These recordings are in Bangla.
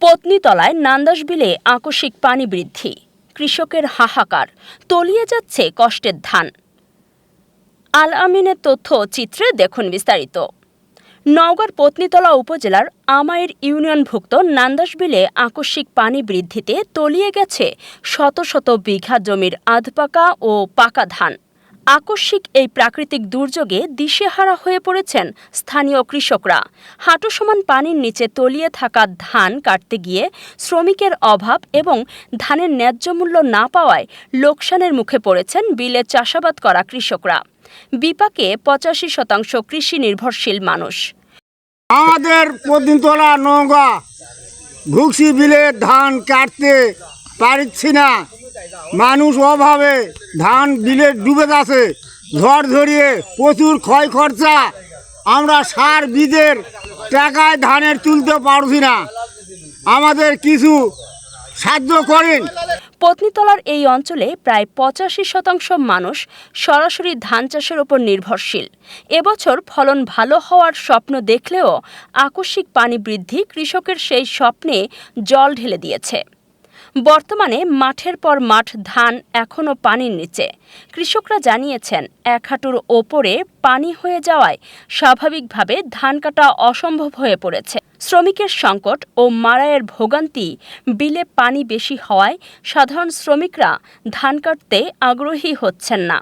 পত্নীতলায় নান্দাস বিলে আকস্মিক পানি বৃদ্ধি, কৃষকের হাহাকার, তলিয়ে যাচ্ছে কষ্টের ধান। আল আমিনের তথ্য চিত্রে দেখুন বিস্তারিত। নওগাঁর পত্নীতলা উপজেলার আমাইর ইউনিয়নভুক্ত নান্দাস বিলে আকস্মিক পানি বৃদ্ধিতে তলিয়ে গেছে শত শত বিঘা জমির আধপাকা ও পাকা ধান। আকস্মিক এই প্রাকৃতিক দুর্যোগে দিশেহারা হয়ে পড়েছেন স্থানীয় কৃষকরা। হাঁটু সমান পানির নিচে তলিয়ে থাকা ধান কাটতে গিয়ে শ্রমিকের অভাব এবং ধানের ন্যায্য মূল্য না পাওয়ায় লোকসানের মুখে পড়েছেন বিলে চাষাবাদ করা কৃষকরা। বিপাকে ৮৫% কৃষি নির্ভরশীল মানুষ। আমাদের পত্নীতলা নওগাঁ ঘুগসি বিলে ধান কাটতে পারছি না, মানুষ অভাবে ধান বিলে ডুবে যাচ্ছে। ঝড় ঝরিয়ে প্রচুর ক্ষয় খরচা, আমরা সার বীজের টাকায় ধানের তুলতে পারছি না, আমাদের কিছু সাহায্য করেন। পত্নীতলার এই অঞ্চলে প্রায় ৮৫% মানুষ সরাসরি ধান চাষের উপর নির্ভরশীল। এবছর ফলন ভালো হওয়ার স্বপ্ন দেখলেও আকস্মিক পানি বৃদ্ধি কৃষকের সেই স্বপ্নে জল ঢেলে দিয়েছে। বর্তমানে মাঠের পর মাঠ ধান এখনও পানির নিচে। কৃষকরা জানিয়েছেন, এক হাঁটুর ওপরে পানি হয়ে যাওয়ায় স্বাভাবিকভাবে ধান কাটা অসম্ভব হয়ে পড়েছে। শ্রমিকের সংকট ও মাড়াইয়ের ভোগান্তি, বিলে পানি বেশি হওয়ায় সাধারণ শ্রমিকরা ধান কাটতে আগ্রহী হচ্ছেন না।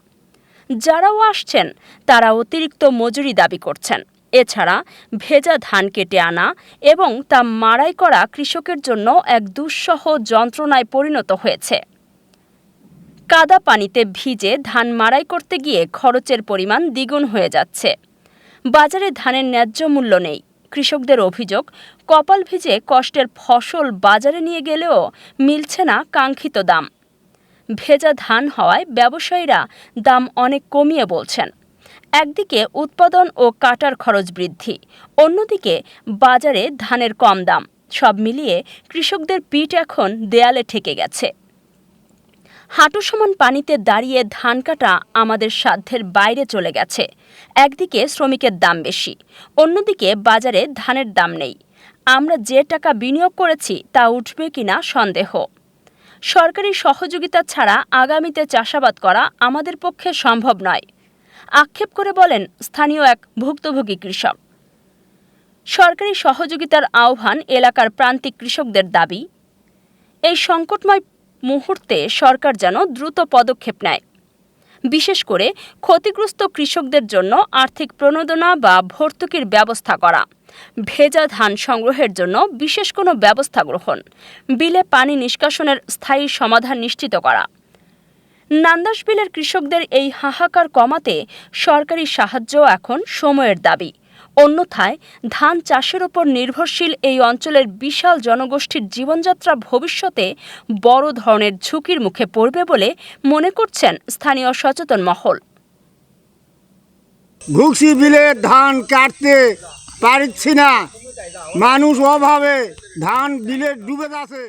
যারাও আসছেন তারা অতিরিক্ত মজুরি দাবি করছেন। এছাড়া ভেজা ধান কেটে আনা এবং তা মাড়াই করা কৃষকের জন্য এক দুঃসহ যন্ত্রণায় পরিণত হয়েছে। কাদা পানিতে ভিজে ধান মাড়াই করতে গিয়ে খরচের পরিমাণ দ্বিগুণ হয়ে যাচ্ছে। বাজারে ধানের ন্যায্য মূল্য নেই। কৃষকদের অভিযোগ, কপাল ভিজে কষ্টের ফসল বাজারে নিয়ে গেলেও মিলছে না কাঙ্ক্ষিত দাম। ভেজা ধান হওয়ায় ব্যবসায়ীরা দাম অনেক কমিয়ে বলছেন। একদিকে উৎপাদন ও কাটার খরচ বৃদ্ধি, অন্যদিকে বাজারে ধানের কম দাম। সব মিলিয়ে কৃষকদের পিঠ এখন দেয়ালে ঠেকে গেছে। হাঁটু সমান পানিতে দাঁড়িয়ে ধান কাটা আমাদের সাধ্যের বাইরে চলে গেছে। একদিকে শ্রমিকের দাম বেশি, অন্যদিকে বাজারে ধানের দাম নেই। আমরা যে টাকা বিনিয়োগ করেছি তা উঠবে কিনা সন্দেহ। সরকারি সহযোগিতা ছাড়া আগামীতে চাষাবাদ করা আমাদের পক্ষে সম্ভব নয়, আক্ষেপ করে বলেন স্থানীয় এক ভুক্তভোগী কৃষক। সরকারি সহযোগিতার আহ্বান এলাকার প্রান্তিক কৃষকদের দাবি। এই সংকটময় মুহূর্তে সরকার যেন দ্রুত পদক্ষেপ নেয়। বিশেষ করে ক্ষতিগ্রস্ত কৃষকদের জন্য আর্থিক প্রণোদনা বা ভর্তুকির ব্যবস্থা করা, ভেজা ধান সংগ্রহের জন্য বিশেষ কোনো ব্যবস্থা গ্রহণ, বিলে পানি নিষ্কাশনের স্থায়ী সমাধান নিশ্চিত করা। নান্দাস বিলের কৃষকদের এই হাহাকার কমাতে সরকারি সাহায্য এখন সময়ের দাবি। অন্যথায় ধান চাষের ওপর নির্ভরশীল এই অঞ্চলের বিশাল জনগোষ্ঠীর জীবনযাত্রা ভবিষ্যতে বড় ধরনের ঝুঁকির মুখে পড়বে বলে মনে করছেন স্থানীয় সচেতন মহল। ঘুগসি বিলে ধান কাটতে পারছি না, মানুষ অভাবে ধান বিলে ডুবে যাচ্ছে।